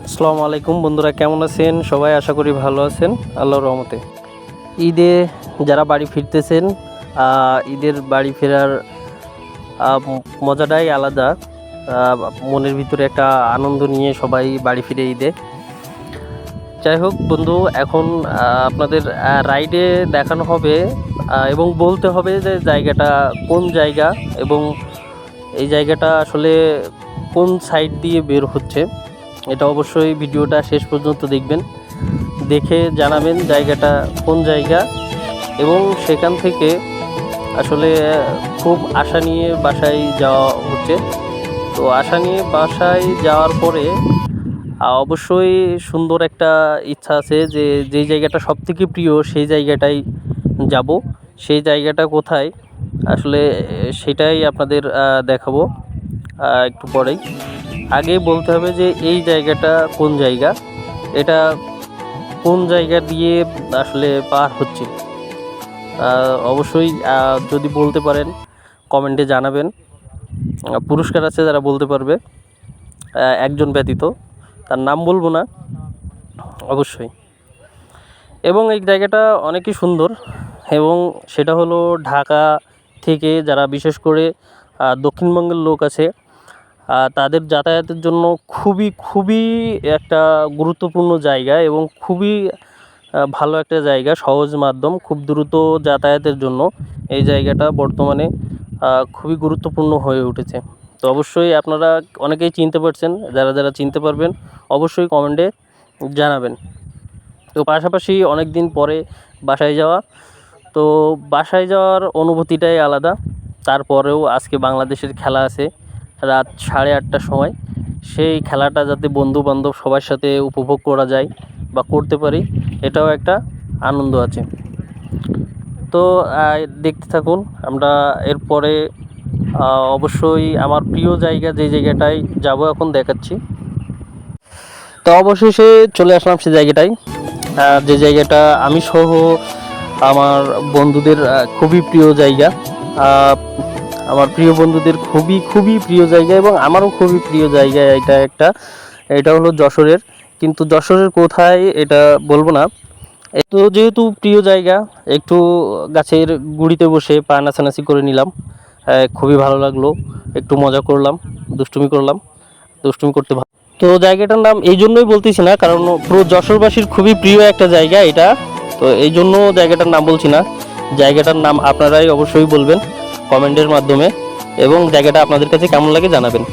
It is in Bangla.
আসসালামু আলাইকুম বন্ধুরা, কেমন আছেন সবাই? আশা করি ভালো আছেন আল্লাহর রহমতে। ঈদে যারা বাড়ি ফিরতেছেন, ঈদের বাড়ি ফেরার মজাটাই আলাদা। মনের ভিতরে একটা আনন্দ নিয়ে সবাই বাড়ি ফিরে ঈদে। যাই হোক বন্ধু, এখন আপনাদের রাইডে দেখানো হবে এবং বলতে হবে যে জায়গাটা কোন জায়গা এবং এই জায়গাটা আসলে কোন সাইড দিয়ে বের হচ্ছে। এটা অবশ্যই ভিডিওটা শেষ পর্যন্ত দেখবেন, দেখে জানাবেন জায়গাটা কোন জায়গা। এবং সেখান থেকে আসলে খুব আশা নিয়ে বাসায় যাওয়া হচ্ছে। তো আশা নিয়ে বাসায় যাওয়ার পরে অবশ্যই সুন্দর একটা ইচ্ছা আছে যে যেই জায়গাটা সবথেকে প্রিয় সেই জায়গাটাই যাব। সেই জায়গাটা কোথায় আসলে সেটাই আপনাদের দেখাবো একটু পরেই। আগে বলতে হবে যে এই জায়গাটা কোন জায়গা, এটা কোন জায়গা দিয়ে আসলে পার হচ্ছে। অবশ্যই যদি বলতে পারেন কমেন্টে জানাবেন। পুরস্কার আছে যারা বলতে পারবে, একজন ব্যতীত, তার নাম বলবো না অবশ্যই। এবং এই জায়গাটা অনেকই সুন্দর, এবং সেটা হলো ঢাকা থেকে যারা বিশেষ করে দক্ষিণবঙ্গের লোক আছে তাদের যাতায়াতের জন্য খুবই একটা গুরুত্বপূর্ণ জায়গা এবং খুবই ভালো একটা জায়গা, সহজ মাধ্যম, খুব দ্রুত যাতায়াতের জন্য এই জায়গাটা বর্তমানে খুবই গুরুত্বপূর্ণ হয়ে উঠেছে। তো অবশ্যই আপনারা অনেকেই চিনতে পারছেন, যারা যারা চিনতে পারবেন অবশ্যই কমেন্টে জানাবেন। তো পাশাপাশি অনেক দিন পরে বাসায় যাওয়া, তো বাসায় যাওয়ার অনুভূতিটাই আলাদা। তারপরেও আজকে বাংলাদেশের খেলা আছে রাত 8:30টার সময়, সেই খেলাটা যাতে বন্ধু বান্ধব সবার সাথে উপভোগ করা যায় বা করতে পারি, এটাও একটা আনন্দ আছে। তো দেখতে থাকুন। আমরা এরপরে অবশ্যই আমার প্রিয় জায়গা যে জায়গাটায় যাব এখন দেখাচ্ছি। তো অবশেষে চলে আসলাম সেই জায়গাটায়, যে জায়গাটা আমি সহ আমার বন্ধুদের খুবই প্রিয় জায়গা। আমার প্রিয় বন্ধুদের খুবই প্রিয় জায়গা এবং আমারও খুবই প্রিয় জায়গা এটা হলো যশোরের। কিন্তু যশোরের কোথায় এটা বলবো না। তো যেহেতু প্রিয় জায়গা, একটু গাছের গুঁড়িতে বসে পা নাচানাচি করে নিলাম, খুবই ভালো লাগলো। একটু মজা করলাম, দুষ্টুমি করতে ভালো। তো জায়গাটার নাম এই জন্যই বলতেছি না, কারণ পুরো যশোরবাসীর খুবই প্রিয় একটা জায়গা এটা। তো এই জন্য জায়গাটার নাম বলছি না। জায়গাটার নাম আপনারাই অবশ্যই বলবেন কমেন্টের মাধ্যমে, এবং জায়গাটা আপনাদের কাছে কেমন লাগে জানাবেন।